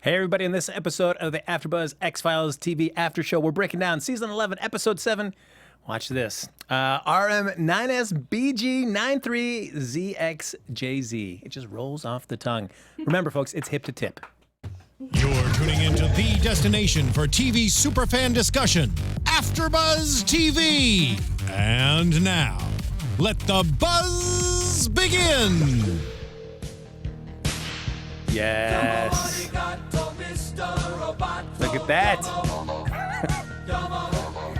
Hey, everybody, in this episode of the AFTERBUZZ X-Files TV After Show, we're breaking down Season 11, Episode 7. Watch this. RM9SBG93ZXJZ. It just rolls off the tongue. Remember, folks, it's hip to tip. You're tuning into the destination for TV superfan discussion, AFTERBUZZ TV. And now, let the buzz begin. Yes. Look at that.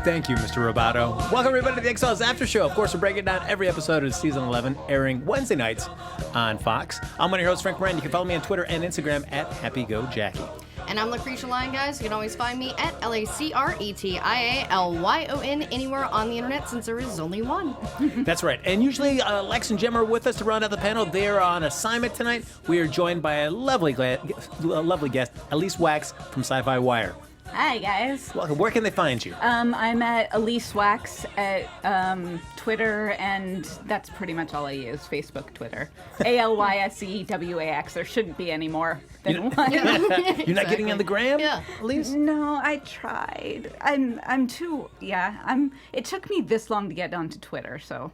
Thank you, Mr. Roboto. Welcome, everybody, to the X-Files After Show. Of course, we're breaking down every episode of Season 11, airing Wednesday nights on Fox. I'm one of your hosts, Frank Moran. You can follow me on Twitter and Instagram at HappyGoJackie. And I'm Lacretia, Lyon, guys. You can always find me at LACRETIALYON anywhere on the internet, since there is only one. That's right. And usually Lex and Jim are with us to round out the panel. They are on assignment tonight. We are joined by a lovely guest, Alyse Wax from Sci-Fi Wire. Hi, guys. Welcome. Where can they find you? I'm at Alyse Wax at Twitter, and that's pretty much all I use. Facebook, Twitter. ALYSEWAX. There shouldn't be any more than one. You're not getting on the gram, Alyse? No, I tried. I'm too, it took me this long to get onto Twitter, so.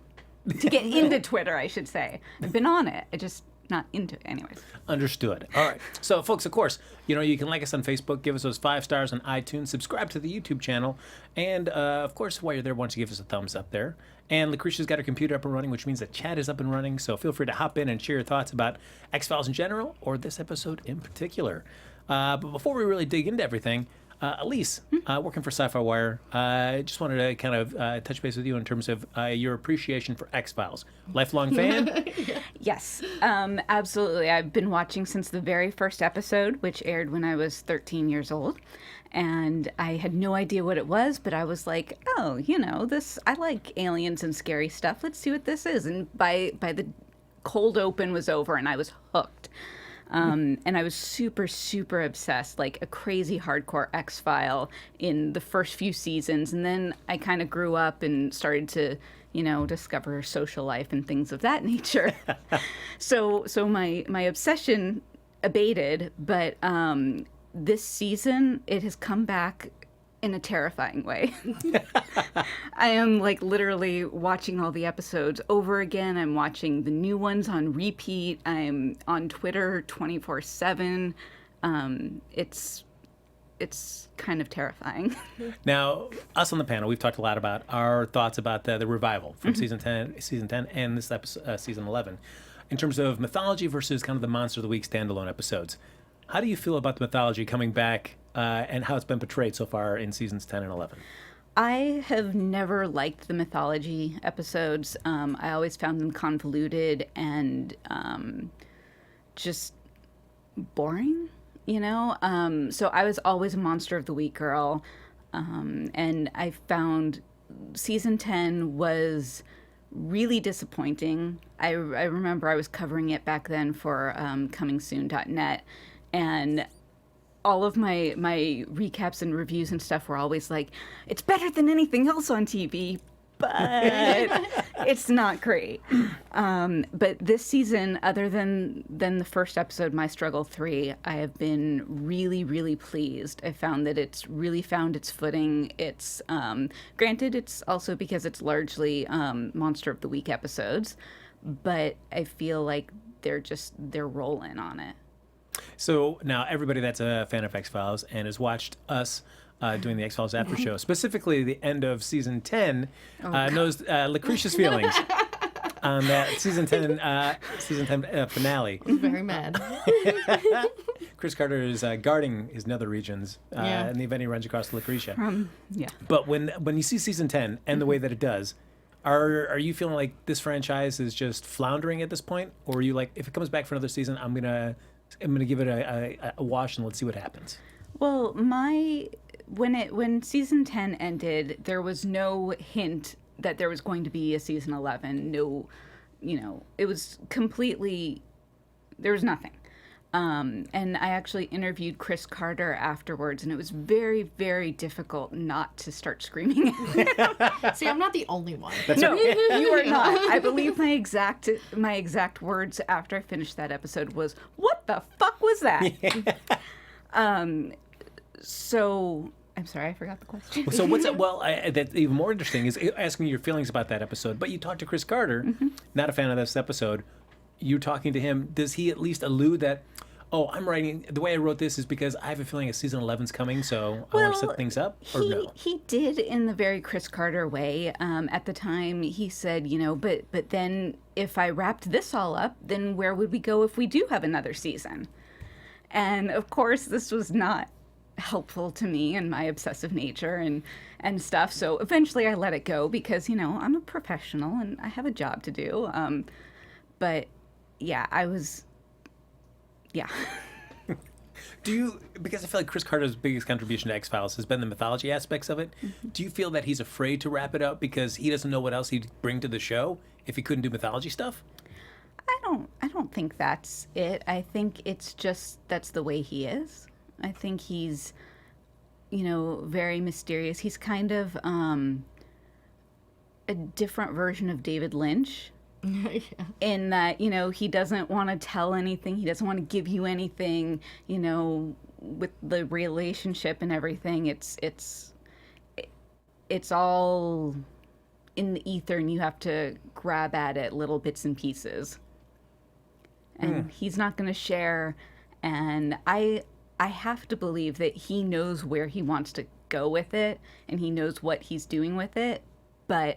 To get into Twitter, I should say. I've been on it. I just not into it anyways. Understood. All right. So, folks, of course, you can like us on Facebook, give us those 5 stars on iTunes, subscribe to the YouTube channel, and, of course, while you're there, why don't you give us a thumbs up there. And Lacretia's got her computer up and running, which means the chat is up and running, so feel free to hop in and share your thoughts about X-Files in general, or this episode in particular. But before we really dig into everything, Alyse, working for Sci-Fi Wire, just wanted to kind of touch base with you in terms of your appreciation for X-Files. Lifelong fan? Yes, absolutely. I've been watching since the very first episode, which aired when I was 13 years old. And I had no idea what it was, but I was like, oh, I like aliens and scary stuff. Let's see what this is. And by the cold open was over, and I was hooked. And I was super, super obsessed, like a crazy hardcore X-File in the first few seasons. And then I kind of grew up and started to, discover social life and things of that nature. So my obsession abated, but this season it has come back in a terrifying way. I am literally watching all the episodes over again. I'm watching the new ones on repeat. I'm on Twitter 24/7. It's kind of terrifying. Now, us on the panel, we've talked a lot about our thoughts about the revival from season 10 and this episode, season 11, in terms of mythology versus kind of the Monster of the Week standalone episodes. How do you feel about the mythology coming back and how it's been portrayed so far in seasons 10 and 11? I have never liked the mythology episodes. I always found them convoluted and just boring, So I was always a Monster of the Week girl. And I found season 10 was really disappointing. I remember I was covering it back then for comingsoon.net. And all of my recaps and reviews and stuff were always like, it's better than anything else on TV, but it's not great. But this season, other than the first episode, My Struggle 3, I have been really, really pleased. I found that it's really found its footing. It's, granted, it's also because it's largely Monster of the Week episodes, but I feel like they're rolling on it. So now everybody that's a fan of X-Files and has watched us doing the X-Files After Show, specifically the end of season 10, knows Lacretia's feelings on that season 10 finale. I'm very mad. Chris Carter is guarding his nether regions in the event he runs across Lacretia. Yeah. But when you see season 10 and the way that it does, are you feeling like this franchise is just floundering at this point? Or are you like, if it comes back for another season, I'm gonna give it a wash and let's see what happens? Well, when season 10 ended, there was no hint that there was going to be a season 11. No, it was completely, there was nothing. And I actually interviewed Chris Carter afterwards, and it was very, very difficult not to start screaming at him. See, I'm not the only one. No, you are not. I believe my exact words after I finished that episode was, "What the fuck was that?" So I'm sorry, I forgot the question. So what's it? Well, that's even more interesting is asking your feelings about that episode. But you talked to Chris Carter, not a fan of this episode. You talking to him? Does he at least allude that? Oh, I'm writing the way I wrote this is because I have a feeling a season 11's coming, so I want to set things up. Or no? He did in the very Chris Carter way. At the time, he said, but then if I wrapped this all up, then where would we go if we do have another season? And of course, this was not helpful to me and my obsessive nature and stuff. So eventually I let it go because, I'm a professional and I have a job to do. But yeah, yeah. Because I feel like Chris Carter's biggest contribution to X-Files has been the mythology aspects of it. Do you feel that he's afraid to wrap it up because he doesn't know what else he'd bring to the show if he couldn't do mythology stuff? I don't think that's it. I think it's just that's the way he is. I think he's, very mysterious. He's kind of a different version of David Lynch. Yeah. In that, he doesn't want to tell anything. He doesn't want to give you anything, with the relationship and everything. It's all in the ether and you have to grab at it little bits and pieces. And he's not going to share. And I have to believe that he knows where he wants to go with it and he knows what he's doing with it. But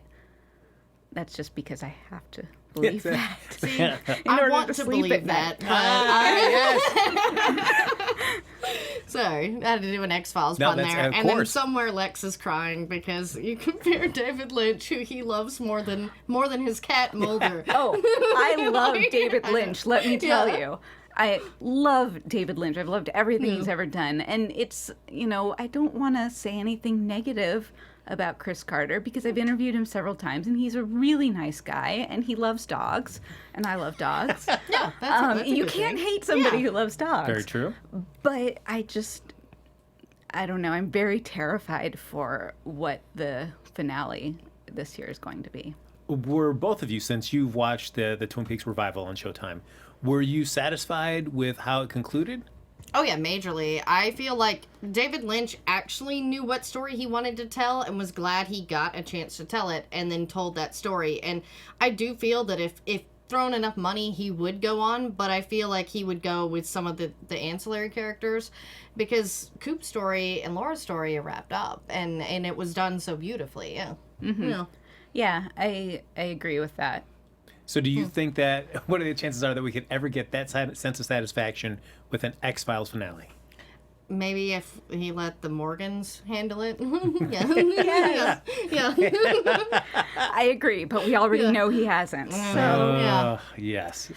that's just because I have to believe that. See, I want to believe that. Sorry, I had to do an X-Files pun there. And then somewhere Lex is crying because you compare David Lynch, who he loves more than his cat Mulder. Oh, I love David Lynch, let me tell you. I love David Lynch. I've loved everything he's ever done. And it's, I don't want to say anything negative about Chris Carter because I've interviewed him several times and he's a really nice guy and he loves dogs and I love dogs. Yeah, that's a you good can't thing. hate somebody who loves dogs. Very true. But I don't know. I'm very terrified for what the finale this year is going to be. Were both of you, since you've watched the Twin Peaks revival on Showtime, were you satisfied with how it concluded? Oh, yeah, majorly. I feel like David Lynch actually knew what story he wanted to tell and was glad he got a chance to tell it and then told that story. And I do feel that if thrown enough money, he would go on, but I feel like he would go with some of the ancillary characters because Coop's story and Laura's story are wrapped up and it was done so beautifully. Yeah. Mm-hmm. Yeah. Yeah, I agree with that. So do you think that, what are the chances are that we could ever get that sense of satisfaction with an X-Files finale? Maybe if he let the Morgans handle it. Yeah. Yeah. I agree, but we already know he hasn't. So. Yes.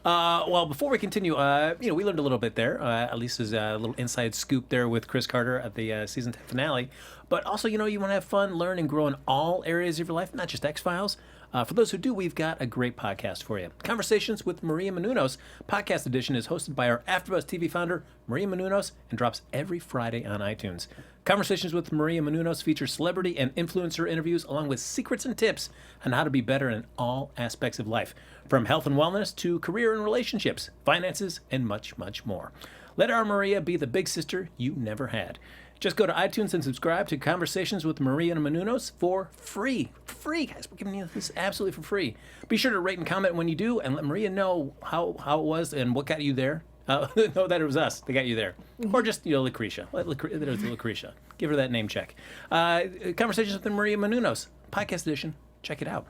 Well, before we continue, we learned a little bit there. Alyse's little inside scoop there with Chris Carter at the season 10 finale. But also, you want to have fun, learn, and grow in all areas of your life, not just X-Files. For those who do, we've got a great podcast for you. Conversations with Maria Menounos, podcast edition, is hosted by our AfterBuzz TV founder, Maria Menounos, and drops every Friday on iTunes. Conversations with Maria Menounos features celebrity and influencer interviews, along with secrets and tips on how to be better in all aspects of life, from health and wellness to career and relationships, finances, and much, much more. Let our Maria be the big sister you never had. Just go to iTunes and subscribe to Conversations with Maria and Menounos for free. Free, guys. We're giving you this absolutely for free. Be sure to rate and comment when you do, and let Maria know how it was and what got you there. Know that it was us that got you there. Or just, Lacretia. There's Lacretia. Give her that name check. Conversations with Maria Menounos, podcast edition. Check it out.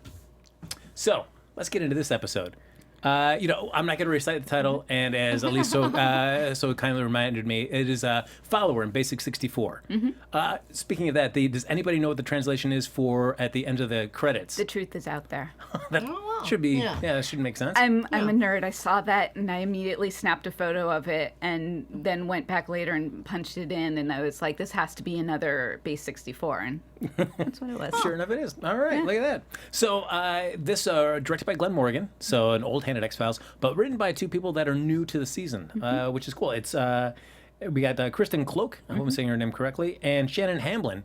So, let's get into this episode. I'm not going to recite the title, and as Alyse so kindly reminded me, it is Follower in Basic 64. Mm-hmm. Speaking of that, does anybody know what the translation is for at the end of the credits? The truth is out there. Should be, that should make sense. I'm a nerd. I saw that, and I immediately snapped a photo of it, and then went back later and punched it in, and I was like, this has to be another Base 64, and that's what it was. Sure enough, it is. All right, Look at that. So this directed by Glen Morgan, so an old hand at X-Files, but written by two people that are new to the season, which is cool. It's we got Kristen Cloak, I hope I'm saying her name correctly, and Shannon Hamblin.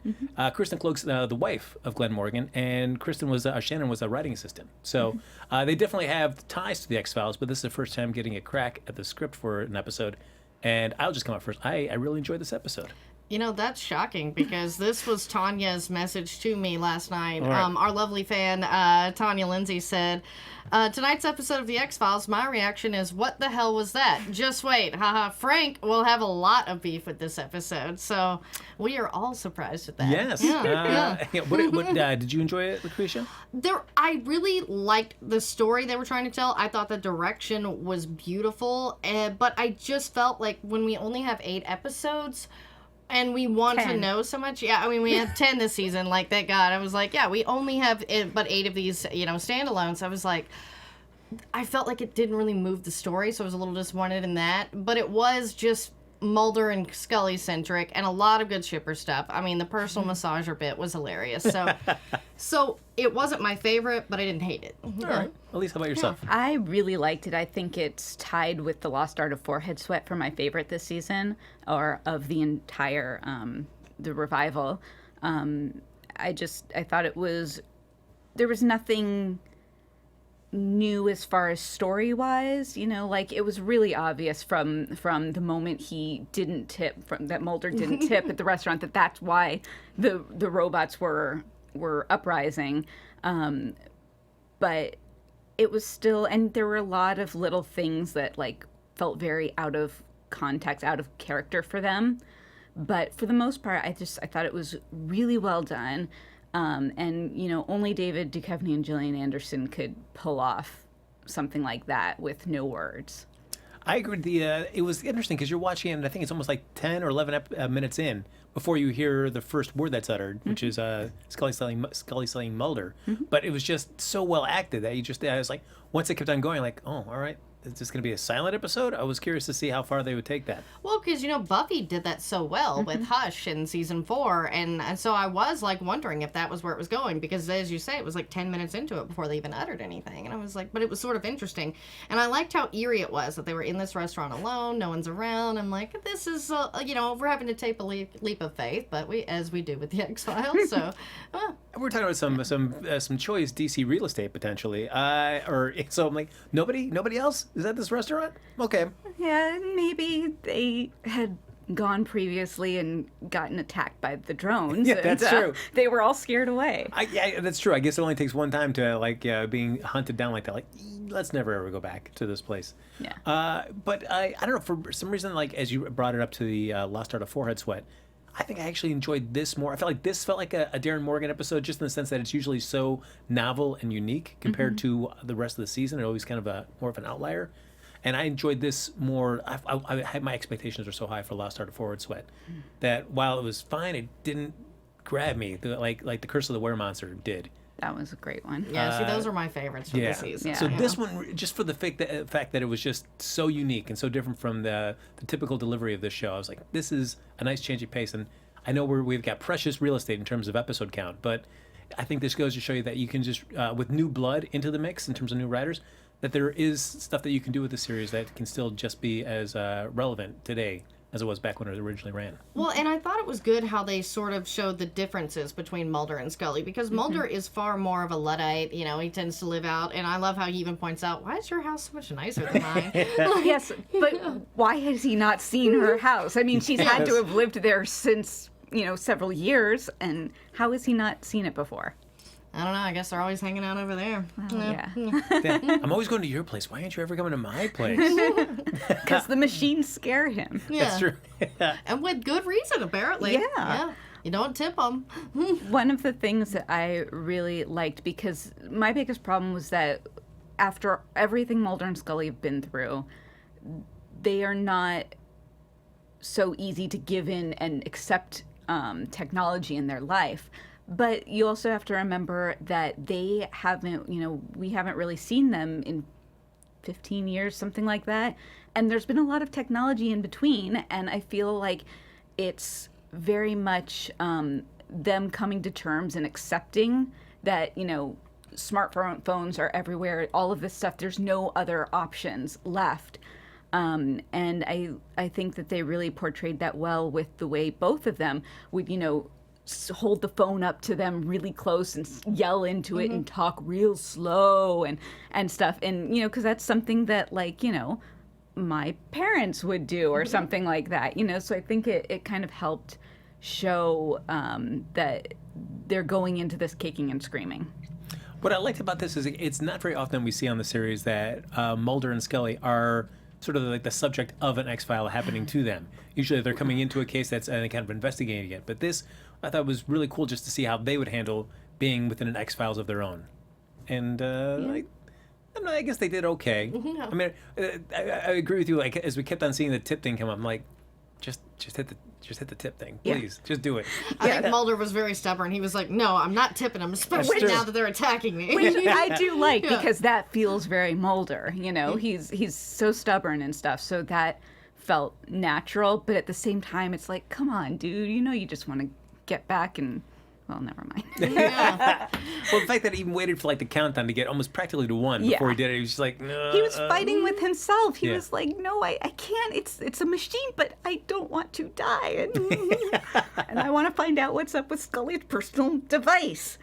Kristen Cloak's the wife of Glen Morgan, and Shannon was a writing assistant. So they definitely have ties to the X-Files, but this is the first time getting a crack at the script for an episode. And I'll just come out first. I really enjoyed this episode. You know, that's shocking because this was Tanya's message to me last night. Right. Our lovely fan, Tanya Lindsay, said, tonight's episode of The X-Files, my reaction is, what the hell was that? Just wait. Haha. Frank will have a lot of beef with this episode. So we are all surprised at that. Yes. Yeah. Did you enjoy it, Lacretia? I really liked the story they were trying to tell. I thought the direction was beautiful. But I just felt like when we only have 8 episodes... And we want 10. to know so much. Yeah, I mean, we have 10 this season. Like, thank God. I was like, yeah, we only have but 8 of these, standalones. I was like, I felt like it didn't really move the story, so I was a little disappointed in that. But it was just Mulder and Scully centric and a lot of good shipper stuff. I mean, the personal massager bit was hilarious. So it wasn't my favorite, but I didn't hate it. All right. Alyse, how about yourself? I really liked it. I think it's tied with The Lost Art of Forehead Sweat for my favorite this season, or of the entire the revival. I thought there was nothing new as far as story-wise, like it was really obvious from the moment he didn't tip, that Mulder didn't tip at the restaurant, that's why the robots were uprising. But it was still, and there were a lot of little things that felt very out of context, out of character for them. But for the most part, I thought it was really well done. And only David Duchovny and Gillian Anderson could pull off something like that with no words. I agree. It was interesting because you're watching it, and I think it's almost like 10 or 11 minutes in before you hear the first word that's uttered, which is Scully saying Mulder. But it was just so well acted that I was like, once it kept on going, like, oh, all right. Is this going to be a silent episode? I was curious to see how far they would take that. Well, because, Buffy did that so well with Hush in season 4. And so I was, wondering if that was where it was going. Because, as you say, it was 10 minutes into it before they even uttered anything. And I was like, but it was sort of interesting. And I liked how eerie it was, that they were in this restaurant alone. No one's around. I'm like, this is, we're having to take a leap of faith. But as we do with the X-Files. So, we're talking about some choice DC real estate, potentially. So I'm like, nobody else? Is that this restaurant? Okay. Yeah, maybe they had gone previously and gotten attacked by the drones. Yeah, that's true. They were all scared away. Yeah, that's true. I guess it only takes one time to being hunted down like that. Let's never ever go back to this place. Yeah. But I don't know, for some reason, as you brought it up to the Lost Art of Forehead Sweat, I think I actually enjoyed this more. I felt like this felt like a Darren Morgan episode, just in the sense that it's usually so novel and unique compared to the rest of the season. It always kind of more of an outlier. And I enjoyed this more. I had my expectations were so high for Lost Art of Forehead Sweat that while it was fine, it didn't grab me like the Curse of the Weremonster did. That was a great one. Yeah, see, those are my favorites from the season. Yeah. So this one, just for the fact that it was just so unique and so different from the typical delivery of this show, I was like, this is a nice change of pace. And I know we've got precious real estate in terms of episode count, but I think this goes to show you that you can just, with new blood into the mix in terms of new writers, that there is stuff that you can do with the series that can still just be as relevant today as it was back when it originally ran. Well, and I thought it was good how they sort of showed the differences between Mulder and Scully, because Mulder is far more of a Luddite, he tends to live out, and I love how he even points out, why is your house so much nicer than mine? Yes, but why has he not seen her house? I mean, she's had to have lived there since, several years, and how has he not seen it before? I don't know. I guess they're always hanging out over there. Yeah. I'm always going to your place. Why aren't you ever coming to my place? Because the machines scare him. Yeah. That's true. And with good reason, apparently. Yeah. You don't tip them. One of the things that I really liked, because my biggest problem was that after everything Mulder and Scully have been through, they are not so easy to give in and accept technology in their life. But you also have to remember that they haven't, we haven't really seen them in 15 years, something like that. And there's been a lot of technology in between. And I feel like it's very much them coming to terms and accepting that, smartphones are everywhere, all of this stuff. There's no other options left. And I think that they really portrayed that well with the way both of them would, hold the phone up to them really close and yell into it and talk real slow and stuff. And, because that's something that my parents would do or something like that, you know? So I think it kind of helped show that they're going into this kicking and screaming. What I liked about this is it's not very often we see on the series that Mulder and Scully are sort of like the subject of an X-File happening to them. Usually they're coming into a case that's kind of investigating it. But this, I thought, was really cool just to see how they would handle being within an X-Files of their own. And I don't know, I guess they did okay. I mean, I agree with you. Like, as we kept on seeing the tip thing come up, I'm like, just hit the tip thing, please. Just do it. I think Mulder was very stubborn. He was like, "No, I'm not tipping them, especially now that they're attacking me." Which I do like because that feels very Mulder. You know, he's so stubborn and stuff. So that felt natural, but at the same time, it's like, come on, dude. You know, you just want to get back and. Well, never mind. Well, the fact that he even waited for like the countdown to get almost practically to 1 before he did it, he was just like, no. He was fighting with himself. He was like, no, I can't. It's a machine, but I don't want to die. And I want to find out what's up with Scully's personal device.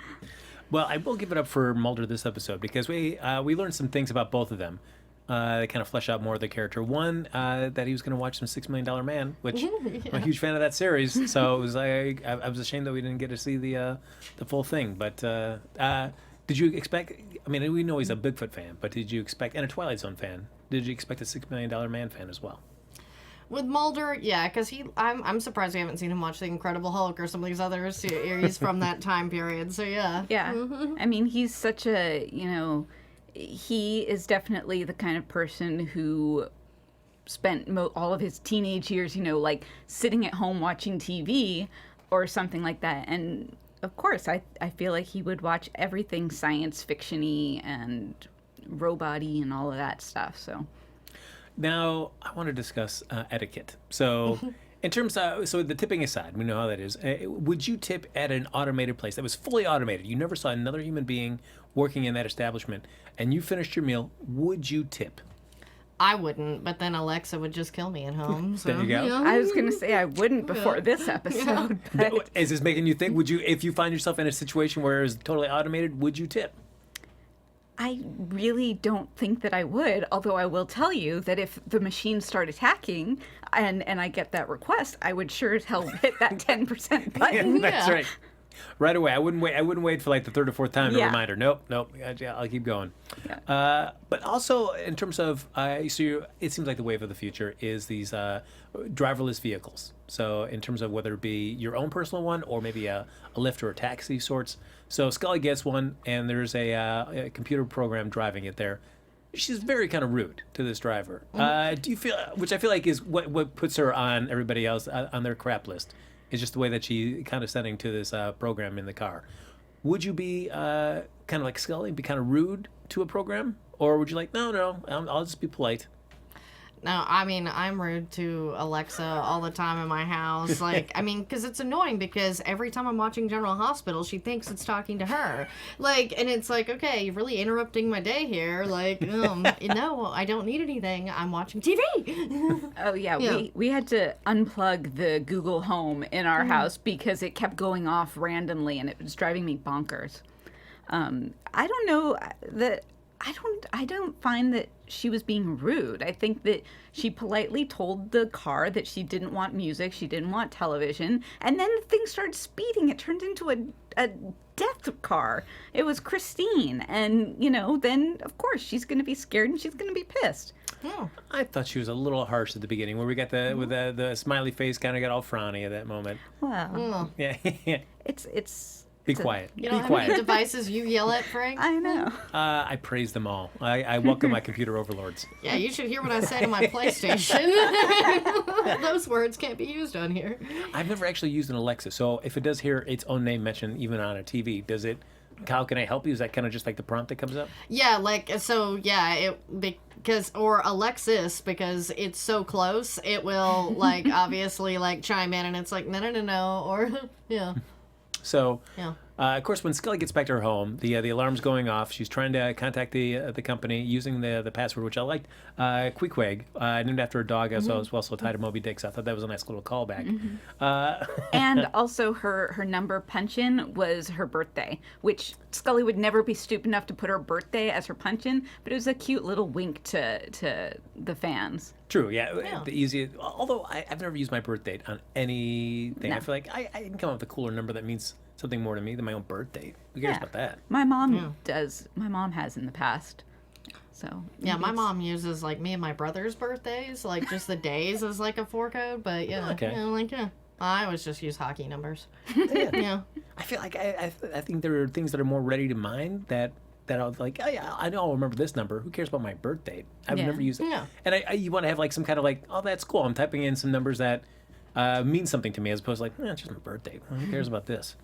Well, I will give it up for Mulder this episode because we learned some things about both of them. They kind of flesh out more of the character. One, that he was going to watch some $6 Million Man, which I'm a huge fan of that series. So it was like I was ashamed that we didn't get to see the full thing. But did you expect? I mean, we know he's a Bigfoot fan, but did you expect? And a Twilight Zone fan. Did you expect a $6 Million Man fan as well? With Mulder, yeah, because I'm surprised we haven't seen him watch The Incredible Hulk or some of these other series from that time period. So yeah. Yeah. I mean, he's such a, you know. He is definitely the kind of person who spent all of his teenage years, you know, like sitting at home watching TV or something like that. And of course, I feel like he would watch everything science fiction-y and robot-y and all of that stuff. So now I want to discuss etiquette. So in terms of, so the tipping aside, we know how that is. Would you tip at an automated place that was fully automated? You never saw another human being working in that establishment, and you finished your meal. Would you tip? I wouldn't, but then Alexa would just kill me at home. So, there you go. You know? I was going to say I wouldn't before this episode. But Is this making you think? Would you, if you find yourself in a situation where it's totally automated, would you tip? I really don't think that I would, although I will tell you that if the machines start attacking and I get that request, I would sure as hell hit that 10% button. That's right. Right away. I wouldn't wait for like the third or fourth time to remind her. Nope. I'll keep going. Yeah. But also in terms of, it seems like the wave of the future is these driverless vehicles. So in terms of whether it be your own personal one or maybe a Lyft or a taxi sorts. So Scully gets one, and there's a computer program driving it there. She's very kind of rude to this driver. Do you feel, which I feel like is what puts her on everybody else on their crap list, is just the way that she kind of sending to this program in the car. Would you be kind of like Scully, be kind of rude to a program? Or would you like, no, I'll just be polite? No, I mean, I'm rude to Alexa all the time in my house. Like, I mean, because it's annoying because every time I'm watching General Hospital, she thinks it's talking to her. Like, and it's like, okay, you're really interrupting my day here. Like, no, I don't need anything. I'm watching TV. Oh, yeah. We had to unplug the Google Home in our house because it kept going off randomly and it was driving me bonkers. I don't know that... I don't find that she was being rude. I think that she politely told the car that she didn't want music, she didn't want television, and then the thing started speeding. It turned into a death car. It was Christine, and then of course she's going to be scared and she's going to be pissed. Oh. I thought she was a little harsh at the beginning, where we got the smiley face kind of got all frowny at that moment. Well, Yeah. it's. Be quiet. You know how many devices you yell at, Frank? I know. I praise them all. I welcome my computer overlords. Yeah, you should hear what I say to my PlayStation. Those words can't be used on here. I've never actually used an Alexa, so if it does hear its own name mentioned even on a TV, does it? How can I help you? Is that kind of just like the prompt that comes up? Yeah, or Alexis, because it's so close, it will obviously chime in, and it's like no, or yeah. So, Of course, when Scully gets back to her home, the alarm's going off. She's trying to contact the company using the password, which I liked. Queequeg, named after a dog, as well, also tied to Moby Dick. So I thought that was a nice little callback. And also her number punch-in was her birthday, which Scully would never be stupid enough to put her birthday as her punch-in, but it was a cute little wink to the fans. True, yeah. The easiest. Although I've never used my birth date on anything. No. I feel like I can come up with a cooler number that means something more to me than my own birth date. Who cares about that? My mom does. My mom has in the past. So Yeah, my mom uses like me and my brother's birthdays, like just the days as like a 4 code. But yeah, Okay. I always just use hockey numbers. Yeah. Yeah. I feel like I think there are things that are more ready to mind that I'll like, oh yeah, I know I'll remember this number. Who cares about my birth date? I've Yeah. never used it. Yeah. And you want to have like some kind of like, oh, that's cool. I'm typing in some numbers that mean something to me, as opposed to like, it's just my birth date. Who cares about this?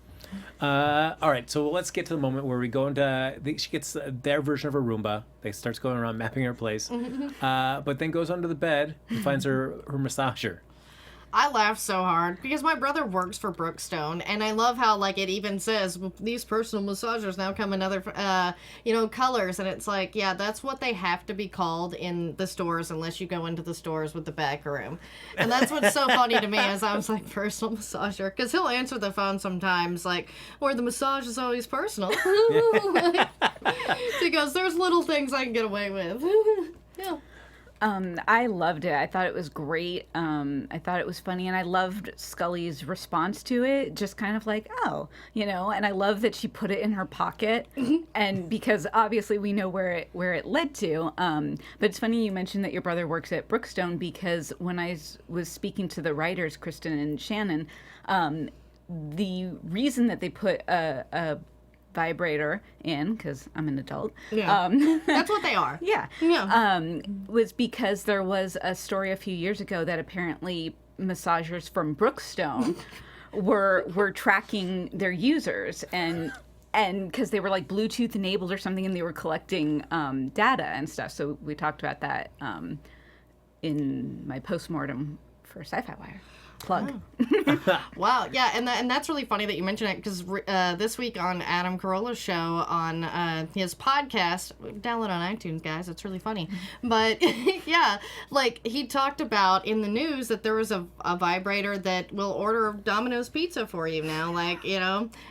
All right, so let's get to the moment where we go into. She gets their version of her Roomba. They starts going around mapping her place, but then goes under the bed and finds her massager. I laugh so hard because my brother works for Brookstone, and I love how like it even says these personal massagers now come in other colors, and it's like, yeah, that's what they have to be called in the stores unless you go into the stores with the back room. And that's what's so funny to me is I was like, personal massager, because he'll answer the phone sometimes like, where the massage is always personal. Because there's little things I can get away with. Yeah. I loved it. I thought it was great. I thought it was funny, and I loved Scully's response to it. Just kind of like, oh, And I love that she put it in her pocket, and because obviously we know where it led to. But it's funny you mentioned that your brother works at Brookstone, because when I was speaking to the writers, Kristen and Shannon, the reason that they put a vibrator in, because I'm an adult. Yeah. That's what they are. Yeah. Yeah. Was because there was a story a few years ago that apparently massagers from Brookstone were tracking their users and because they were like Bluetooth enabled or something, and they were collecting data and stuff. So we talked about that in my postmortem for Sci-Fi Wire. Plug. Wow, yeah, and that's really funny that you mentioned it, because this week on Adam Carolla's show on his podcast, download on iTunes, guys, it's really funny. But yeah, like he talked about in the news that there was a vibrator that will order Domino's pizza for you now, like,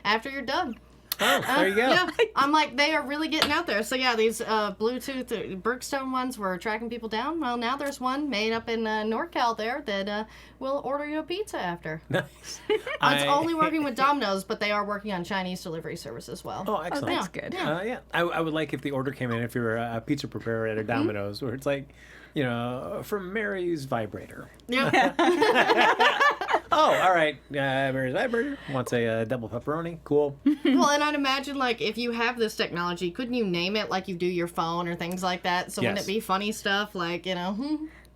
after you're done. Oh, there you go. Yeah, I'm like, they are really getting out there. So yeah, these Bluetooth Brookstone ones were tracking people down. Well, now there's one made up in NorCal there that will order you a pizza after. Nice. It's only working with Domino's, but they are working on Chinese delivery service as well. Oh, excellent. That's good. Yeah. I would like if the order came in if you're a pizza preparer at a Domino's, where it's like, from Mary's vibrator. Yeah. Oh, all right. Mary's vibrator wants a double pepperoni. Cool. Well, and I'd imagine, like, if you have this technology, couldn't you name it like you do your phone or things like that? So wouldn't Yes. it be funny stuff like,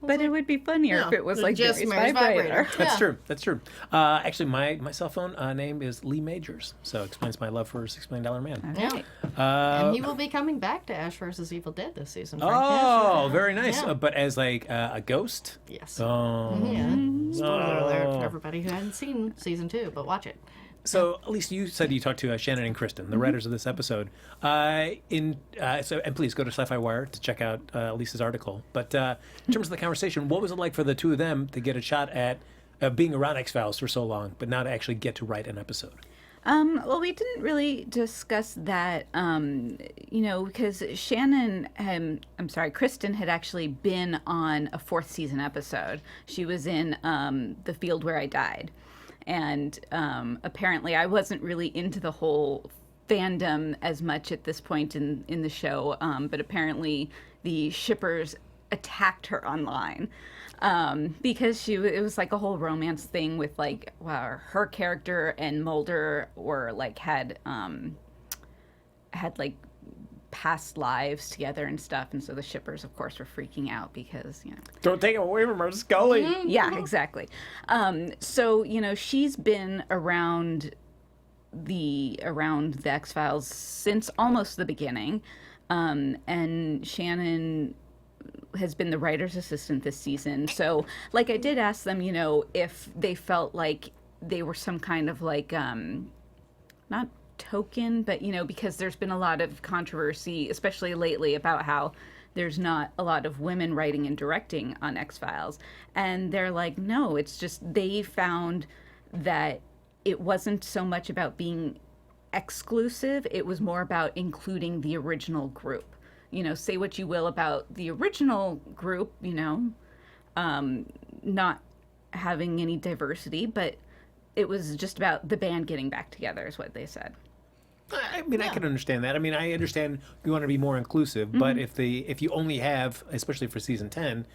But it would be funnier if it was like just Mary's vibrator. That's Yeah. true. That's true. Actually, my cell phone name is Lee Majors, so it explains my love for $6 Million Man. Yeah. And he will be coming back to Ash vs. Evil Dead this season. Frank. Oh, very nice. Yeah. But as like a ghost. Yes. Oh. Yeah. Spoiler alert for everybody who hadn't seen season 2, but watch it. So, at least you said you talked to Shannon and Kristen, the writers of this episode. And please go to Sci-Fi Wire to check out Alyse's article. But in terms of the conversation, what was it like for the two of them to get a shot at being around X-Files for so long, but now to actually get to write an episode? Well, we didn't really discuss that, because Kristen had actually been on a 4th season episode. She was in The Field Where I Died. And apparently I wasn't really into the whole fandom as much at this point in the show, but apparently the shippers attacked her online because it was like a whole romance thing with like, wow, her character and Mulder were like had like past lives together and stuff, and so the shippers of course were freaking out because Don't take it away from her, Scully. yeah, exactly. So she's been around the X-Files since almost the beginning, and Shannon has been the writer's assistant this season. So like I did ask them, if they felt like they were some kind of like not token, but because there's been a lot of controversy, especially lately, about how there's not a lot of women writing and directing on X-Files. And they're like, no, it's just they found that it wasn't so much about being exclusive, it was more about including the original group. Say what you will about the original group, not having any diversity, but it was just about the band getting back together is what they said. I mean, I can understand that. I mean, I understand you want to be more inclusive, but if you only have, especially for season 10,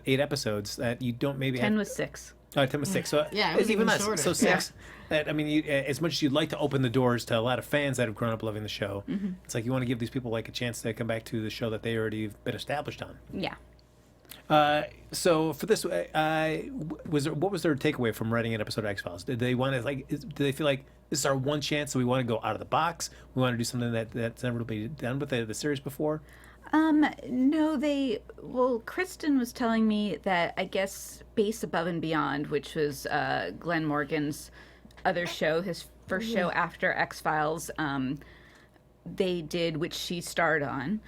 8 episodes, that you don't maybe 10 have... was 6. 10 was 6. So Yeah, it was even less. shorter. So 6. That, I mean, as much as you'd like to open the doors to a lot of fans that have grown up loving the show, it's like you want to give these people like a chance to come back to the show that they already have been established on. Yeah. So for this, what was their takeaway from writing an episode of X-Files? Did they want to did they feel like this is our one chance, so we want to go out of the box? We want to do something that's never been done with the series before? No, Kristen was telling me that I guess Space Above and Beyond, which was Glen Morgan's other show, his first show after X-Files, they did, which she starred on,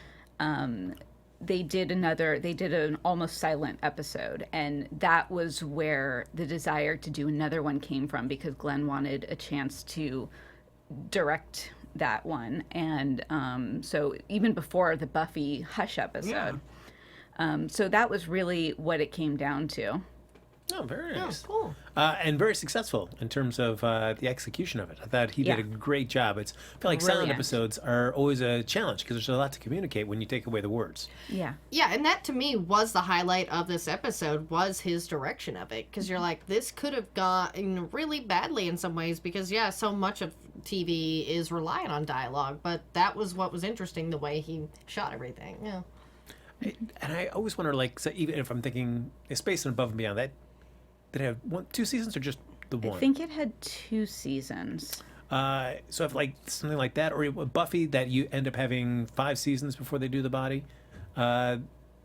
they did an almost silent episode, and that was where the desire to do another one came from, because Glenn wanted a chance to direct that one. And so even before the Buffy Hush episode. So that was really what it came down to. Oh, very nice. Cool. And very successful in terms of the execution of it. I thought he did a great job. I feel like silent episodes are always a challenge because there's a lot to communicate when you take away the words. Yeah. Yeah, and that to me was the highlight of this episode, was his direction of it. Because you're like, this could have gone really badly in some ways because, so much of TV is reliant on dialogue. But that was what was interesting, the way he shot everything. Yeah. And I always wonder, so even if I'm thinking Space and Above and Beyond, that did it have 2 seasons or just the one? I think it had 2 seasons. So if something like that, or Buffy, that you end up having 5 seasons before they do the body, that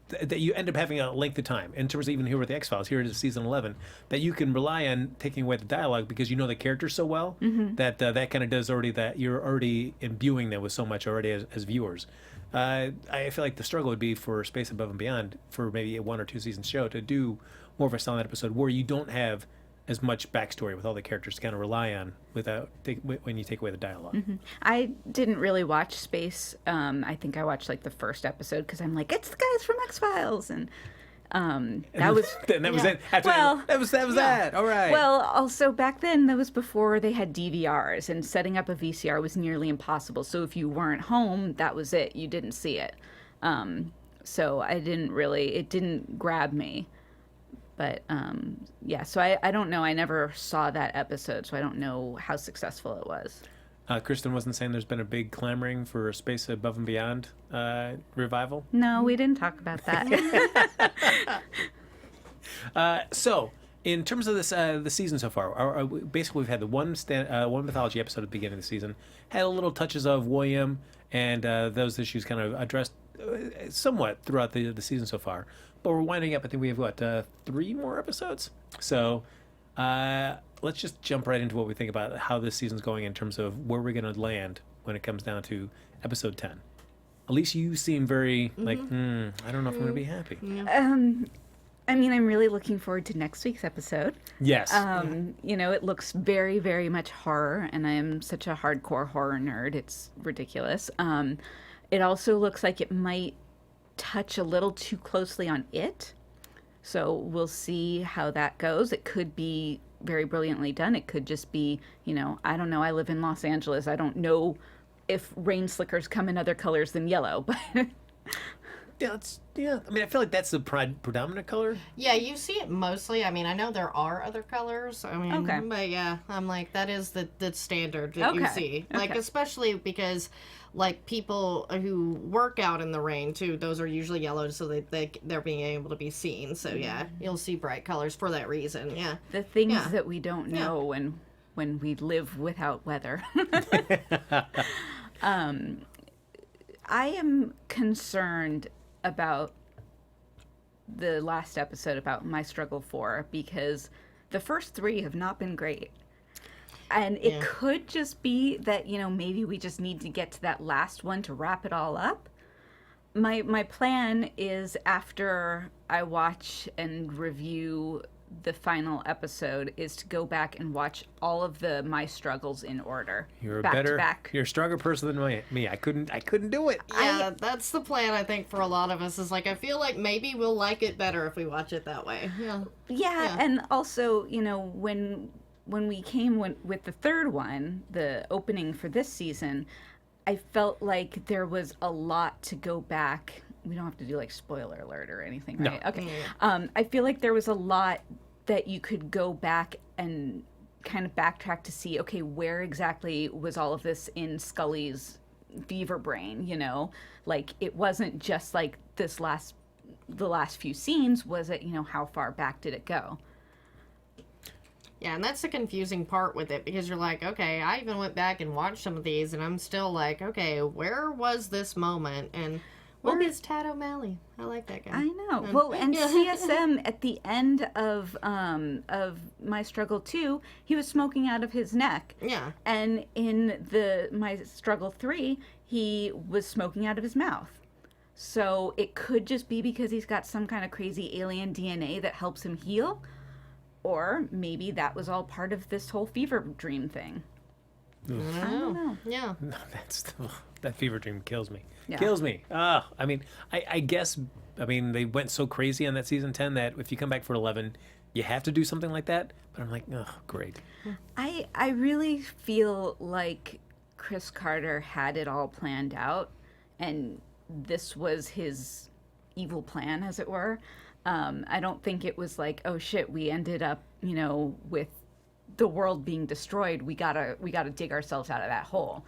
you end up having a length of time. In terms of even here with the X-Files, here it is season 11, that you can rely on taking away the dialogue because you know the characters so well that that kind of does already, that you're already imbuing them with so much already as viewers. I feel like the struggle would be for Space Above and Beyond, for maybe a 1 or 2 season show, to do more of a silent episode where you don't have as much backstory with all the characters to kind of rely on when you take away the dialogue. I didn't really watch Space. I think I watched the first episode because I'm like, it's the guys from X-Files, and that was and that was it. After that was that. All right. Well, also back then, that was before they had DVRs, and setting up a VCR was nearly impossible. So if you weren't home, that was it. You didn't see it. So it didn't grab me. But so I don't know. I never saw that episode, so I don't know how successful it was. Kristen wasn't saying there's been a big clamoring for Space Above and Beyond revival? No, we didn't talk about that. So, in terms of this the season so far, basically we've had the one mythology episode at the beginning of the season, had a little touches of William, and those issues kind of addressed somewhat throughout the season so far. But we're winding up. I think we have 3 more episodes. So let's just jump right into what we think about how this season's going in terms of where we're going to land when it comes down to episode 10. Alyse, you seem very I don't know if I'm going to be happy. I mean, I'm really looking forward to next week's episode. Yes. It looks very, very much horror, and I am such a hardcore horror nerd. It's ridiculous. It also looks like it might touch a little too closely on It. So we'll see how that goes. It could be very brilliantly done. It could just be, I don't know. I live in Los Angeles. I don't know if rain slickers come in other colors than yellow, but... Yeah. I mean, I feel like that's the predominant color. Yeah, you see it mostly. I mean, I know there are other colors. I mean, okay. But yeah, I'm like, that is the standard that you see. Like, especially because, people who work out in the rain, too, those are usually yellow, so they're being able to be seen. So, yeah, you'll see bright colors for that reason, yeah. The things that we don't know when we live without weather. I am concerned about the last episode, about My Struggle 4, because the first 3 have not been great. And it could just be that, maybe we just need to get to that last one to wrap it all up. My plan is, after I watch and review the final episode, is to go back and watch all of my struggles in order. You're back. You're a stronger person than me. I couldn't do it. Yeah, that's the plan, I think, for a lot of us. Is like, I feel like maybe we'll like it better if we watch it that way. Yeah, and also, when we came with the third one, the opening for this season, I felt like there was a lot to go back. We don't have to do like spoiler alert or anything, right? No. Okay. I feel like there was a lot that you could go back and kind of backtrack to see, okay, where exactly was all of this in Scully's fever brain, Like, it wasn't just like the last few scenes. Was it, how far back did it go? Yeah, and that's the confusing part with it, because you're like, okay, I even went back and watched some of these, and I'm still like, okay, where was this moment? And where is Tad O'Malley? I like that guy. I know. And CSM at the end of My Struggle 2, he was smoking out of his neck. Yeah. And in My Struggle 3, he was smoking out of his mouth. So it could just be because he's got some kind of crazy alien DNA that helps him heal. Or maybe that was all part of this whole fever dream thing. I don't know. Yeah. That fever dream kills me. Yeah. Kills me. I guess, they went so crazy on that season 10 that if you come back for 11, you have to do something like that. But I'm like, oh, great. I really feel like Chris Carter had it all planned out, and this was his evil plan, as it were. I don't think it was like, oh shit, we ended up, with the world being destroyed. We gotta dig ourselves out of that hole.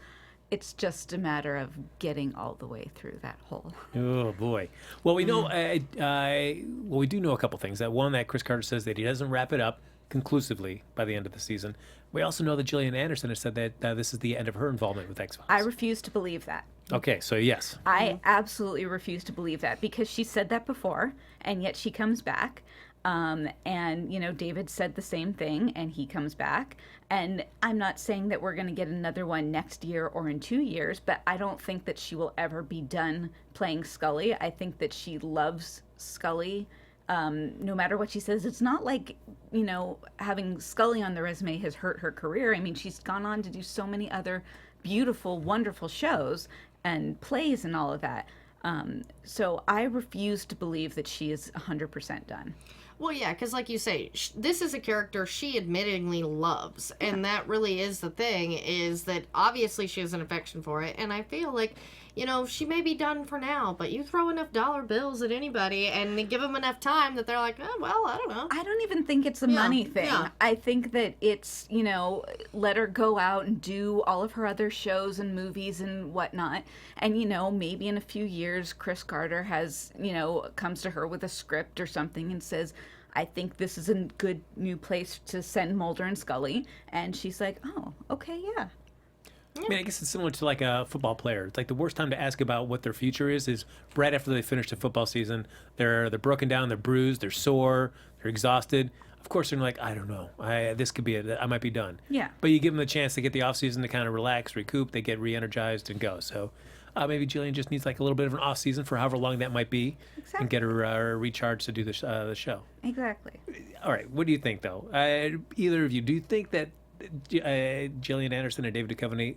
It's just a matter of getting all the way through that hole. Oh boy. Well, we know. We do know a couple things. That one, that Chris Carter says that he doesn't wrap it up conclusively by the end of the season. We also know that Gillian Anderson has said that this is the end of her involvement with X-Files. I refuse to believe that. Okay, so yes. I absolutely refuse to believe that, because she said that before, and yet she comes back. And, David said the same thing, and he comes back. And I'm not saying that we're going to get another one next year or in 2 years, but I don't think that she will ever be done playing Scully. I think that she loves Scully. No matter what she says, it's not like, having Scully on the resume has hurt her career. I mean, she's gone on to do so many other beautiful, wonderful shows and plays and all of that. So I refuse to believe that she is 100% done. Well, yeah, because like you say, this is a character she admittingly loves. And that really is the thing, is that obviously she has an affection for it. And I feel like, she may be done for now, but you throw enough dollar bills at anybody and they give them enough time that they're like, oh, well, I don't know. I don't even think it's a money thing. Yeah. I think that it's, let her go out and do all of her other shows and movies and whatnot. And, maybe in a few years, Chris Carter has, comes to her with a script or something and says, I think this is a good new place to send Mulder and Scully. And she's like, oh, okay, yeah. I guess it's similar to like a football player. It's like the worst time to ask about what their future is right after they finish the football season. They're broken down, they're bruised, they're sore, they're exhausted. Of course, they're like, I don't know. This could be it. I might be done. Yeah. But you give them the chance to get the off season to kind of relax, recoup. They get re-energized and go. So maybe Gillian just needs like a little bit of an off season for however long that might be, and get her recharged to do the show. Exactly. All right. What do you think, though? Either of you, do you think that Gillian Anderson and David Duchovny,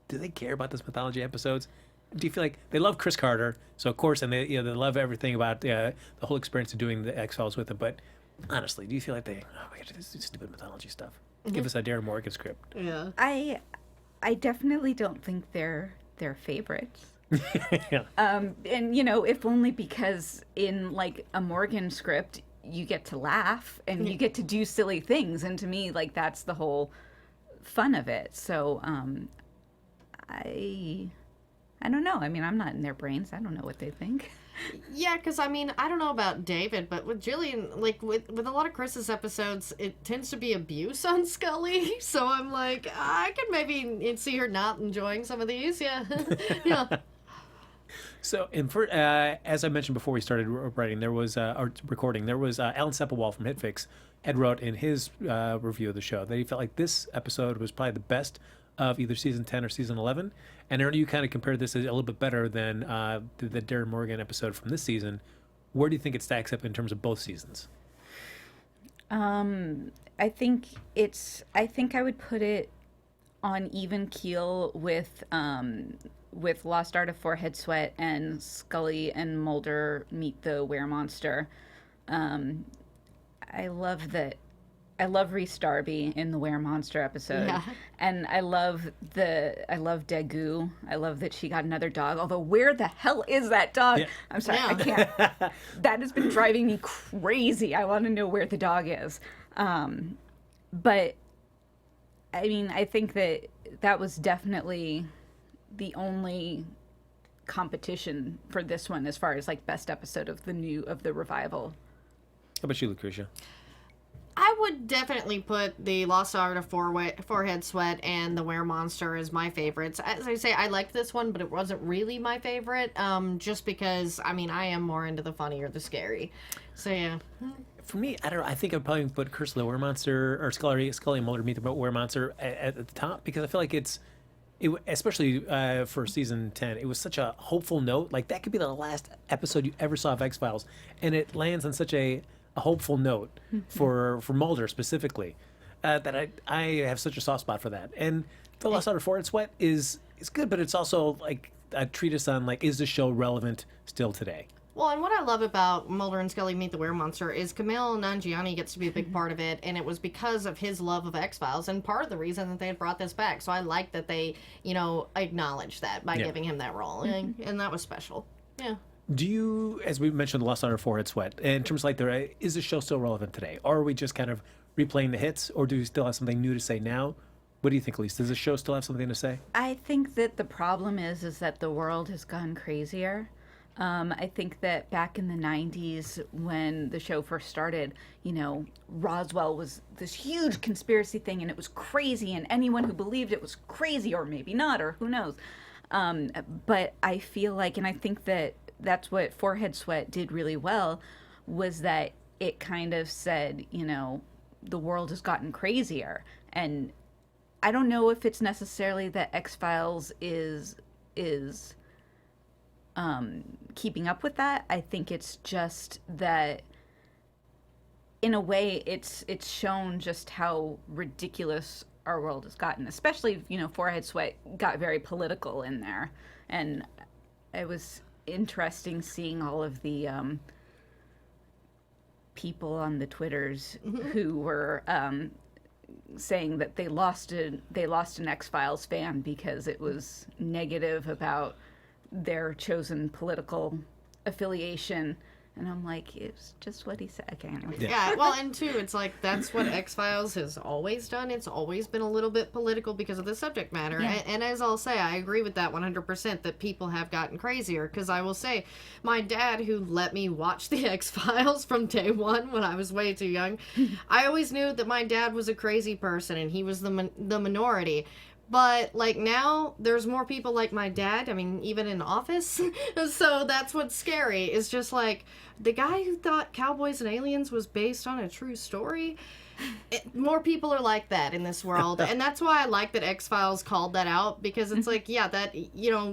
do they care about those mythology episodes? Do you feel like they love Chris Carter, so of course, and they love everything about the whole experience of doing the X-Files with him? But honestly, do you feel like we got to do this stupid mythology stuff? Give us a Darren Morgan script. Yeah. I definitely don't think they're favorites. Yeah. And if only because in like a Morgan script, you get to laugh and you get to do silly things, and to me, like, that's the whole fun of it. So I don't know. I mean, I'm not in their brains. I don't know what they think. Yeah, because I don't know about David, but with Gillian, like with a lot of Chris's episodes, it tends to be abuse on Scully. So I'm like, I could maybe see her not enjoying some of these. Yeah. Yeah. So, as I mentioned before we started writing, there was or recording. There was Alan Sepulwall from HitFix had wrote in his review of the show that he felt like this episode was probably the best of either season 10 or season 11. And Ernie, you kind of compared this as a little bit better than the Darren Morgan episode from this season. Where do you think it stacks up in terms of both seasons? I think I would put it on even keel with Lost Art of Forehead Sweat and Scully and Mulder meet the Weremonster. I love Rhys Darby in the Weremonster episode, and I love Daegu. I love that she got another dog. Although, where the hell is that dog? Yeah. I'm sorry, I can't. That has been driving me crazy. I want to know where the dog is. But I mean, I think that was definitely the only competition for this one as far as like best episode of the revival. How about you, Lacretia? I would definitely put the Lost Art of Forehead Sweat and the Weremonster as my favorites. As I say, I liked this one, but it wasn't really my favorite, just because, I mean, I am more into the funny or the scary. So, yeah. For me, I don't know. I think I'd probably put Curse of the Weremonster or Scully and Mulder Meet the Weremonster at the top, because I feel like it especially for season 10, it was such a hopeful note. Like, that could be the last episode you ever saw of X-Files, and it lands on such a hopeful note for Mulder specifically, that I have such a soft spot for that. And the Lost Art of Forehead Sweat is good, but it's also like a treatise on, like, is the show relevant still today? Well, and what I love about Mulder and Scully Meet the Weremonster is Kumail Nanjiani gets to be a big part of it, and it was because of his love of X-Files, and part of the reason that they had brought this back. So I like that they, acknowledged that by giving him that role, and that was special. Yeah. Do you, as we mentioned, the Lost Art of Forehead Sweat, in terms of like, is the show still relevant today? Or are we just kind of replaying the hits, or do we still have something new to say now? What do you think, Alyse? Does the show still have something to say? I think that the problem is that the world has gone crazier. I think that back in the 90s when the show first started, Roswell was this huge conspiracy thing, and it was crazy, and anyone who believed it was crazy, or maybe not, or who knows. But I feel like, and I think that that's what Forehead Sweat did really well, was that it kind of said, the world has gotten crazier. And I don't know if it's necessarily that X-Files is keeping up with that. I think it's just that, in a way, it's shown just how ridiculous our world has gotten. Especially, Forehead Sweat got very political in there, and it was interesting seeing all of the people on the Twitters who were saying that they lost an X-Files fan because it was negative about their chosen political affiliation. And I'm like, it's just what he said. Okay, anyway. Yeah, well, and two, it's like, that's what X-Files has always done. It's always been a little bit political because of the subject matter. Yeah. And as I'll say, I agree with that 100%, that people have gotten crazier. Because I will say, my dad, who let me watch the X-Files from day one when I was way too young, I always knew that my dad was a crazy person and he was the minority. But, like, now, there's more people like my dad, I mean, even in Office. So that's what's scary. It's just like, the guy who thought Cowboys and Aliens was based on a true story, more people are like that in this world. And that's why I like that X-Files called that out, because it's like, yeah, that,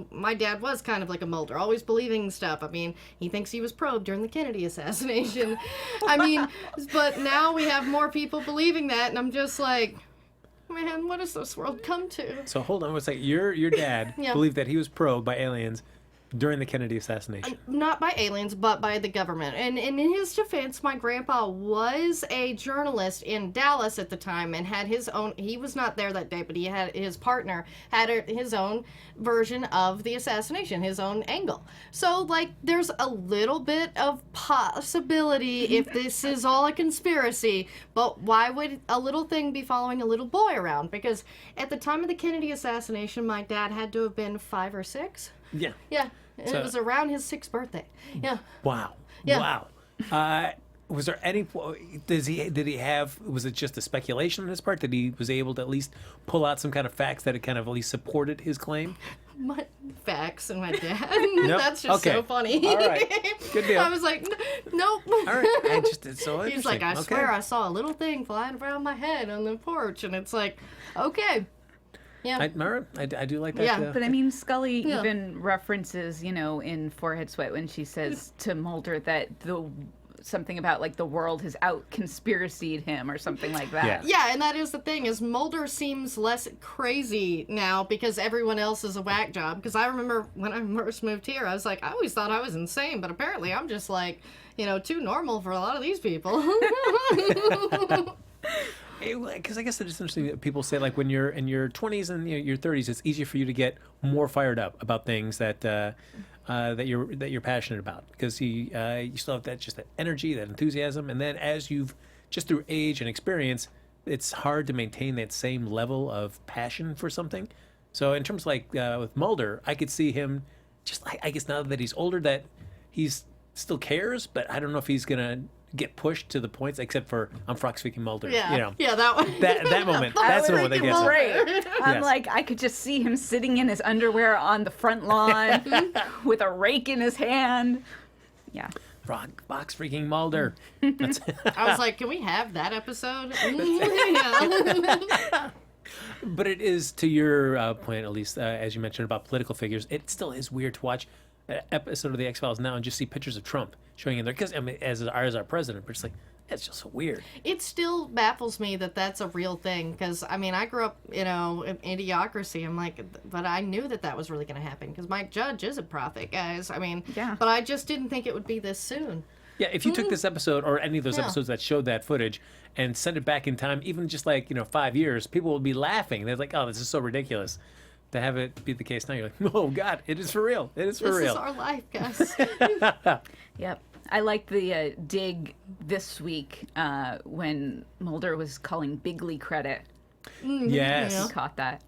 my dad was kind of like a Mulder, always believing stuff. I mean, he thinks he was probed during the Kennedy assassination. I mean, but now we have more people believing that, and I'm just like, man, what does this world come to? So hold on, it's like your dad believed that he was probed by aliens during the Kennedy assassination. Not by aliens, but by the government. And in his defense, my grandpa was a journalist in Dallas at the time and had his own, he was not there that day, but he had, his partner had his own version of the assassination, his own angle. So, like, there's a little bit of possibility if this is all a conspiracy, but why would a little thing be following a little boy around? Because at the time of the Kennedy assassination, my dad had to have been 5 or 6. Yeah. And it was around his 6th birthday. Yeah. Wow. Yeah. Wow. Was there any? Did he have? Was it just a speculation on his part that he was able to at least pull out some kind of facts that it kind of at least supported his claim? My facts and my dad. Nope. That's just so funny. All right, good deal. I was like, nope. All right, it's so interesting. He's like, I Okay. swear I saw a little thing flying around my head on the porch, and it's like, okay, yeah. I do like that. Yeah, But I mean, Scully Yeah. even references, in Forehead Sweat when she says to Mulder that something about like the world has out conspiracied him or something like that. Yeah. Yeah, and that is the thing, is Mulder seems less crazy now because everyone else is a whack job. Because I remember when I first moved here, I was like, I always thought I was insane, but apparently I'm just like, too normal for a lot of these people. Because I guess it's interesting that people say, like, when you're in your 20s and your 30s, it's easier for you to get more fired up about things that that you're passionate about, because you still have that energy, that enthusiasm, and then as you've just through age and experience, it's hard to maintain that same level of passion for something. So in terms like with Mulder, I could see him just I guess now that he's older, that he's still cares, but I don't know if he's gonna get pushed to the points, except for I'm Fox speaking Mulder. Yeah, yeah, that one. That moment. That's the moment that gets Great. I'm Yes. like, I could just see him sitting in his underwear on the front lawn with a rake in his hand. Yeah. Fox freaking Mulder. That's I was like, can we have that episode? Yeah. But it is, to your point, at least, as you mentioned about political figures, it still is weird to watch an episode of The X-Files now and just see pictures of Trump showing in there. Because, I mean, as our president, but it's like, it's just so weird. It still baffles me that that's a real thing, because, I mean, I grew up, in Idiocracy. I'm like, but I knew that was really going to happen, because Mike Judge is a prophet, guys. I mean, Yeah. But I just didn't think it would be this soon. Yeah, if you took this episode or any of those Yeah. episodes that showed that footage and sent it back in time, even just like, 5 years, people would be laughing. They're like, oh, this is so ridiculous. To have it be the case now, you're like, oh, God, it is for real. It is for This real. is our life, guys. Yep. I like the dig this week when Mulder was calling Bigley credit. Yes. You caught that.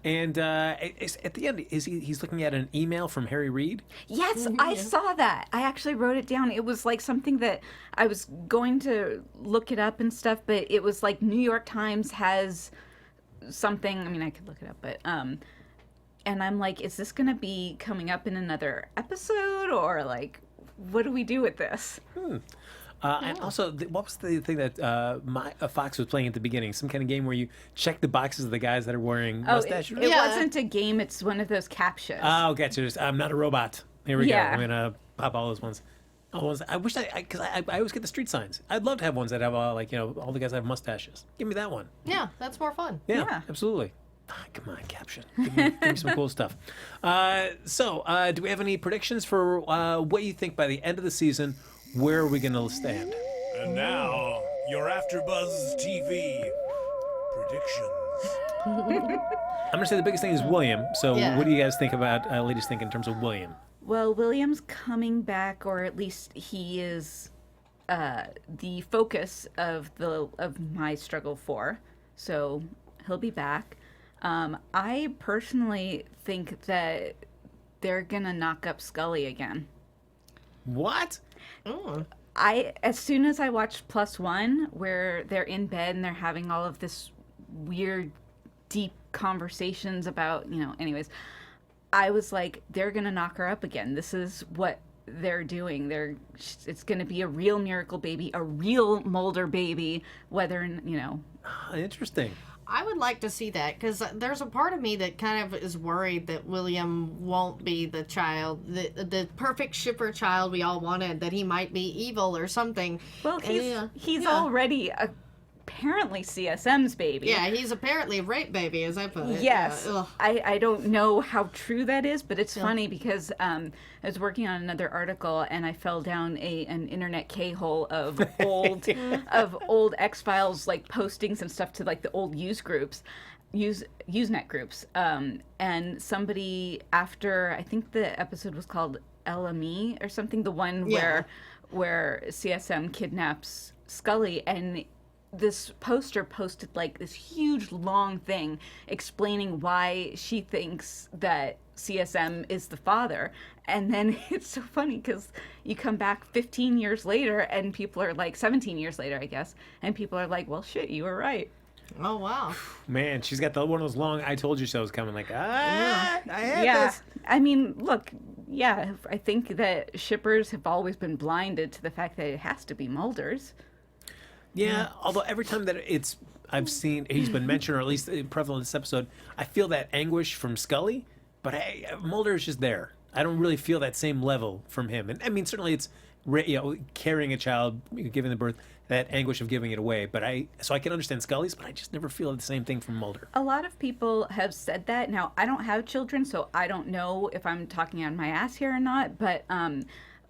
And at the end, he's looking at an email from Harry Reid? Yes, I saw that. I actually wrote it down. It was like something that I was going to look it up and stuff, but it was like New York Times has something. I mean, I could look it up, but and I'm like, is this going to be coming up in another episode, or like, what do we do with this? And also, what was the thing that Fox was playing at the beginning? Some kind of game where you check the boxes of the guys that are wearing mustaches? It Yeah. wasn't a game. It's one of those captchas. Oh, gotcha. I'm not a robot. Here we Yeah. go. I'm going to pop all those ones. I wish because I always get the street signs. I'd love to have ones that have all the guys have mustaches. Give me that one. Yeah, that's more fun. Yeah. Absolutely. Come on, caption. Give me some cool stuff. So, do we have any predictions for what you think by the end of the season? Where are we going to stand? And now, your AfterBuzz TV predictions. I'm going to say the biggest thing is William. So, Yeah. what do you guys think about, ladies think in terms of William? Well, William's coming back, or at least he is the focus of my struggle for. So he'll be back. I personally think that they're gonna knock up Scully again. What? As soon as I watched +1, where they're in bed and they're having all of this weird, deep conversations about, anyways, I was like, they're gonna knock her up again. This is what they're doing. It's gonna be a real miracle baby, a real Mulder baby, whether, Interesting. I would like to see that, because there's a part of me that kind of is worried that William won't be the child, the perfect shipper child we all wanted, that he might be evil or something. Well, And, he's yeah. already apparently CSM's baby. Yeah, he's apparently a rape baby, as I put it. Yes. Yeah, ugh. I don't know how true that is, but it's funny because I was working on another article and I fell down an internet K-hole of old X-Files like postings and stuff to like the old Usenet groups. And somebody, after, I think the episode was called LME or something, the one Yeah. where CSM kidnaps Scully, and this poster posted like this huge long thing explaining why she thinks that CSM is the father. And then it's so funny because you come back 15 years later and people are like, 17 years later, I guess, and people are like, well, shit, you were right. Oh, wow. Man, she's got one of those long I told you shows coming. Like, I had this. I mean, look, yeah, I think that shippers have always been blinded to the fact that it has to be Mulder's. Yeah, although every time that I've seen he's been mentioned, or at least prevalent in this episode, I feel that anguish from Scully, but Mulder is just there. I don't really feel that same level from him. And I mean, certainly it's, carrying a child, giving the birth, that anguish of giving it away. But so I can understand Scully's, but I just never feel the same thing from Mulder. A lot of people have said that. Now, I don't have children, so I don't know if I'm talking on my ass here or not. But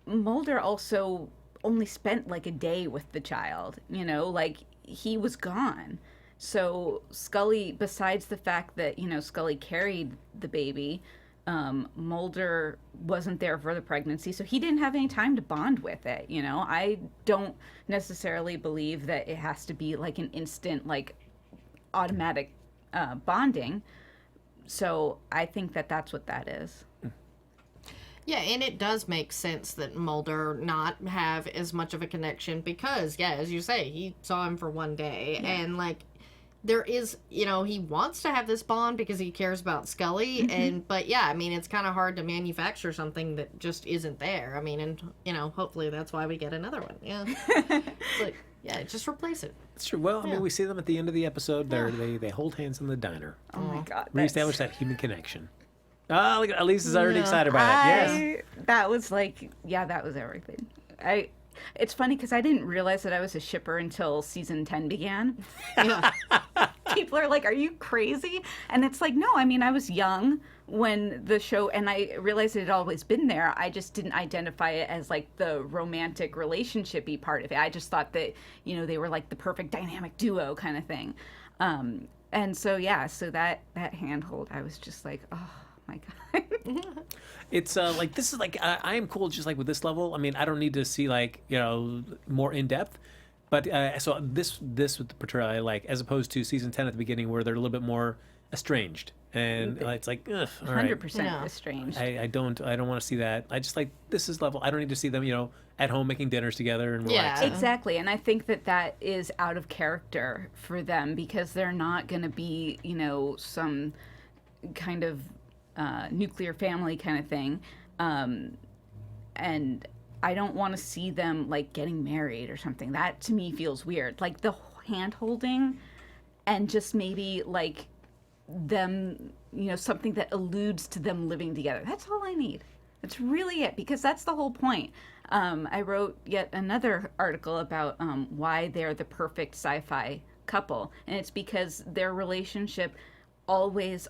Mulder also only spent like a day with the child, like he was gone. So Scully, besides the fact that, Scully carried the baby, Mulder wasn't there for the pregnancy, so he didn't have any time to bond with it. I don't necessarily believe that it has to be like an instant, like automatic bonding. So I think that that's what that is. Yeah, and it does make sense that Mulder not have as much of a connection because, yeah, as you say, he saw him for one day. Yeah. And, like, there is, he wants to have this bond because he cares about Scully. Mm-hmm. But, yeah, I mean, it's kind of hard to manufacture something that just isn't there. I mean, and, hopefully that's why we get another one. Yeah. It's like, yeah, just replace it. It's true. Well, I mean, we see them at the end of the episode. They hold hands in the diner. Oh, my God. Reestablish that human connection. Oh, look at Alyse is already excited about it. Yes. That was like, that was everything. It's funny because I didn't realize that I was a shipper until season 10 began. People are like, are you crazy? And it's like, no, I mean, I was young when the show, and I realized it had always been there. I just didn't identify it as like the romantic relationship-y part of it. I just thought that, they were like the perfect dynamic duo kind of thing. And so, so that handhold, I was just like, oh. My God. It's like this is like I am cool just like with this level. I mean, I don't need to see like more in depth, but so this with the portrayal I like as opposed to season 10 at the beginning where they're a little bit more estranged and it's like ugh, all right. 100% estranged. I don't want to see that. I just like this is level. I don't need to see them at home making dinners together and relaxing. Yeah, exactly. And I think that is out of character for them because they're not going to be some kind of nuclear family kind of thing, and I don't want to see them like getting married or something. That to me feels weird. Like the hand holding, and just maybe like them, something that alludes to them living together. That's all I need. That's really it, because that's the whole point. I wrote yet another article about why they're the perfect sci-fi couple, and it's because their relationship always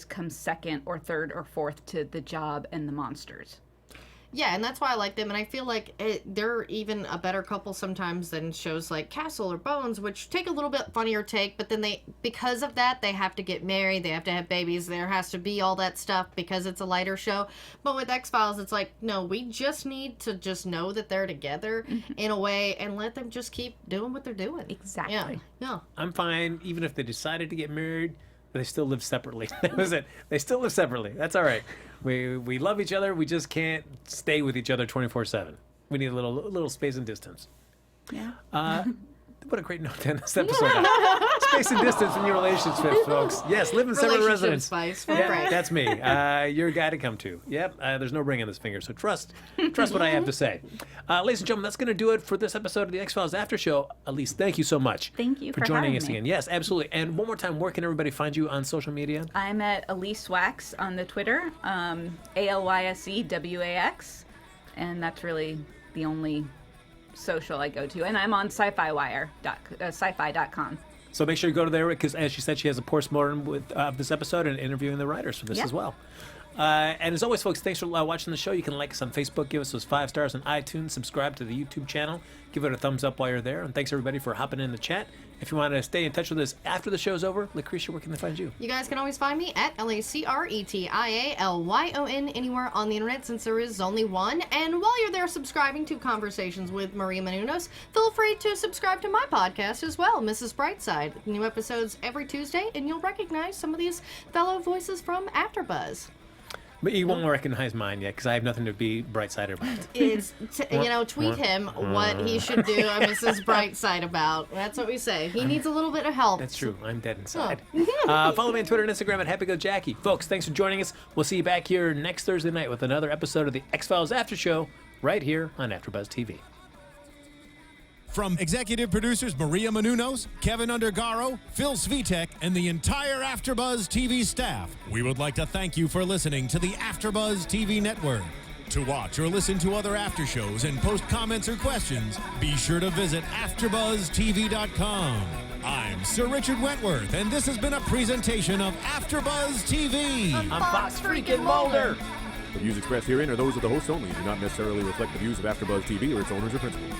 comes second or third or fourth to the job and the monsters. Yeah, and that's why I like them, and I feel like they're even a better couple sometimes than shows like Castle or Bones, which take a little bit funnier take, but then because of that, they have to get married, they have to have babies, there has to be all that stuff because it's a lighter show. But with X-Files, it's like, no, we just need to just know that they're together in a way and let them just keep doing what they're doing. Exactly. Yeah. I'm fine, even if they decided to get married. But they still live separately. That was it. They still live separately. That's all right. We love each other. We just can't stay with each other 24/7. We need a little space and distance. Yeah. What a great note to end this episode. Space and distance in your relationships, folks. Yes, live in separate residence. Spice. Yeah, that's me. You're a guy to come to. Yep. There's no ring on this finger, so trust what I have to say. Ladies and gentlemen, that's going to do it for this episode of the X-Files After Show. Alyse, thank you so much. Thank you for joining us me. again. Yes, absolutely. And one more time, where can everybody find you on social media? I'm at Alyse Wax on the Twitter, ALYSEWAX, and that's really the only social I go to, and I'm on sci-fi.com. So make sure you go to there because, as she said, she has a postmortem of this episode and interviewing the writers for this as well. And as always, folks, thanks for watching the show. You can like us on Facebook, give us those 5 stars on iTunes, subscribe to the YouTube channel, give it a thumbs up while you're there, and thanks everybody for hopping in the chat. If you want to stay in touch with us after the show's over, Lacretia, where can they find you? You guys can always find me at LACRETIALYON anywhere on the internet since there is only one. And while you're there subscribing to Conversations with Maria Menounos, feel free to subscribe to my podcast as well, Mrs. Brightside. New episodes every Tuesday, and you'll recognize some of these fellow voices from AfterBuzz. But he won't recognize mine yet because I have nothing to be bright-sided about. Is tweet him what he should do a Mrs. Brightside about. That's what we say. He needs a little bit of help. That's true. I'm dead inside. Follow me on Twitter and Instagram at HappyGoJackie. Folks, thanks for joining us. We'll see you back here next Thursday night with another episode of the X-Files After Show right here on AfterBuzz TV. From executive producers Maria Menounos, Kevin Undergaro, Phil Svitek, and the entire AfterBuzz TV staff, we would like to thank you for listening to the AfterBuzz TV network. To watch or listen to other after shows and post comments or questions, be sure to visit AfterBuzzTV.com. I'm Sir Richard Wentworth, and this has been a presentation of AfterBuzz TV. I'm Fox freaking Mulder. The views expressed herein are those of the hosts only and do not necessarily reflect the views of AfterBuzz TV or its owners or principals.